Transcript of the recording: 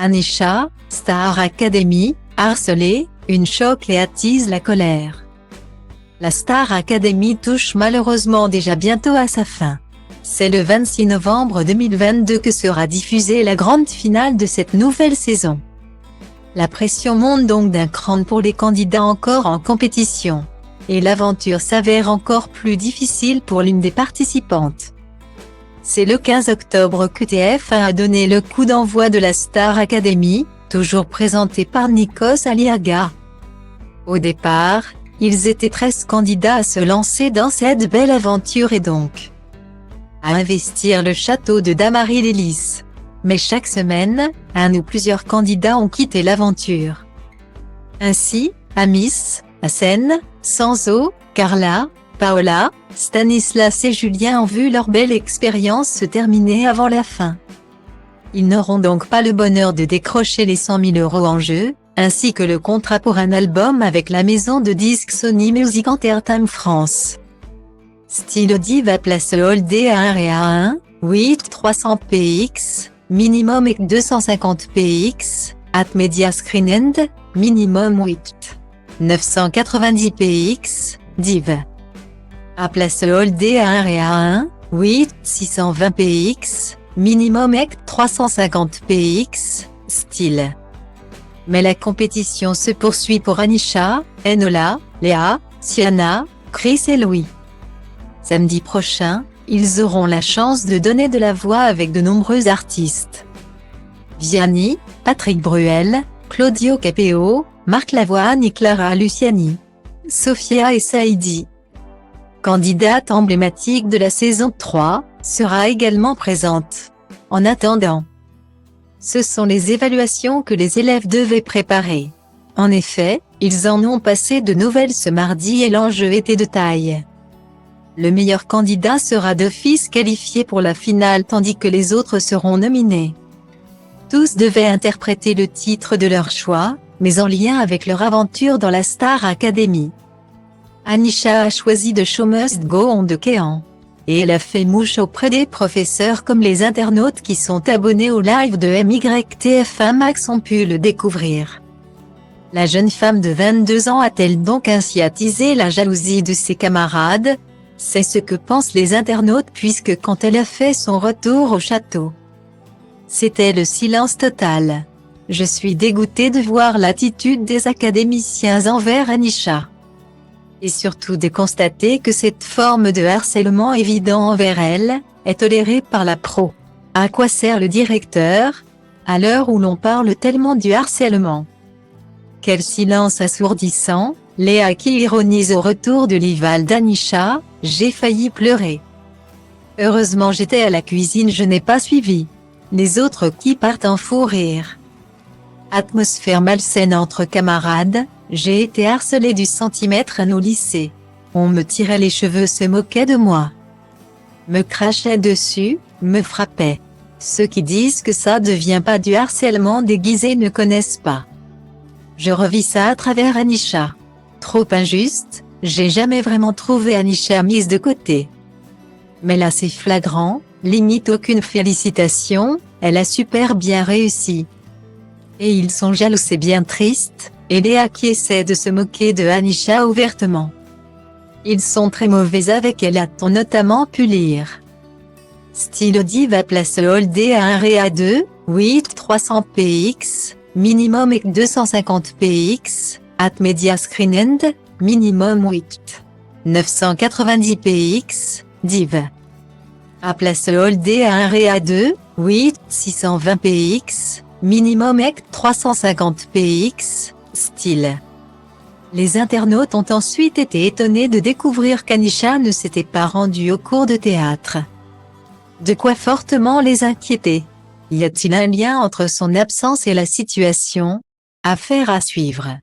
Anisha, Star Academy, harcelée, une choque et attise la colère. La Star Academy touche malheureusement déjà bientôt à sa fin. C'est le 26 novembre 2022 que sera diffusée la grande finale de cette nouvelle saison. La pression monte donc d'un cran pour les candidats encore en compétition. Et l'aventure s'avère encore plus difficile pour l'une des participantes. C'est le 15 octobre que TF1 a donné le coup d'envoi de la Star Academy, toujours présentée par Nikos Aliaga. Au départ, ils étaient 13 candidats à se lancer dans cette belle aventure et donc à investir le château de Damary-lès. Mais chaque semaine, un ou plusieurs candidats ont quitté l'aventure. Ainsi, Amis, Hassen, Sanzo, Carla, Paola, Stanislas et Julien ont vu leur belle expérience se terminer avant la fin. Ils n'auront donc pas le bonheur de décrocher les 100 000 € en jeu, ainsi que le contrat pour un album avec la maison de disques Sony Music Entertainment France. Style Diva place Holdé à 1 REA 1, 300 px, minimum 250 px, at Media Screen End, minimum 990 px, div. À place Holdé à 1 REA 1, 620 px, minimum 350 px, style. Mais la compétition se poursuit pour Anisha, Enola, Léa, Sienna, Chris et Louis. Samedi prochain, ils auront la chance de donner de la voix avec de nombreux artistes. Vianney, Patrick Bruel, Claudio Capéo, Marc Lavoine et Clara Luciani. Sophia et Saïdi, candidate emblématique de la saison 3, sera également présente. En attendant, ce sont les évaluations que les élèves devaient préparer. En effet, ils en ont passé de nouvelles ce mardi et l'enjeu était de taille. Le meilleur candidat sera d'office qualifié pour la finale tandis que les autres seront nominés. Tous devaient interpréter le titre de leur choix, mais en lien avec leur aventure dans la Star Academy. Anisha a choisi de Show Must Go On de Kéan. Et elle a fait mouche auprès des professeurs comme les internautes qui sont abonnés au live de MYTF1 Max ont pu le découvrir. La jeune femme de 22 ans a-t-elle donc ainsi attisé la jalousie de ses camarades? C'est ce que pensent les internautes puisque quand elle a fait son retour au château, c'était le silence total. Je suis dégoûtée de voir l'attitude des académiciens envers Anisha. Et surtout de constater que cette forme de harcèlement évident envers elle, est tolérée par la pro. À quoi sert le directeur? À l'heure où l'on parle tellement du harcèlement. Quel silence assourdissant, Léa qui ironise au retour de l'ival d'Anisha, j'ai failli pleurer. Heureusement j'étais à la cuisine, je n'ai pas suivi. Les autres qui partent en fou rire. Atmosphère malsaine entre camarades, j'ai été harcelée du centimètre au lycée. On me tirait les cheveux, se moquait de moi. Me crachait dessus, me frappait. Ceux qui disent que ça devient pas du harcèlement déguisé ne connaissent pas. Je revis ça à travers Anisha. Trop injuste, j'ai jamais vraiment trouvé Anisha mise de côté. Mais là c'est flagrant, limite aucune félicitation, elle a super bien réussi. Et ils sont jaloux, c'est bien triste, et Léa qui essaie de se moquer de Anisha ouvertement. Ils sont très mauvais avec elle, a-t-on notamment pu lire. Style Diva place Holdé à 1 REA 2, 300 px, minimum 250 px, at Media Screen End, minimum 990 px, div. À place Holdé à 1 REA 2, 620 px, minimum 350 px, style. Les internautes ont ensuite été étonnés de découvrir qu'Anisha ne s'était pas rendue au cours de théâtre. De quoi fortement les inquiéter. Y a-t-il un lien entre son absence et la situation? Affaire à suivre.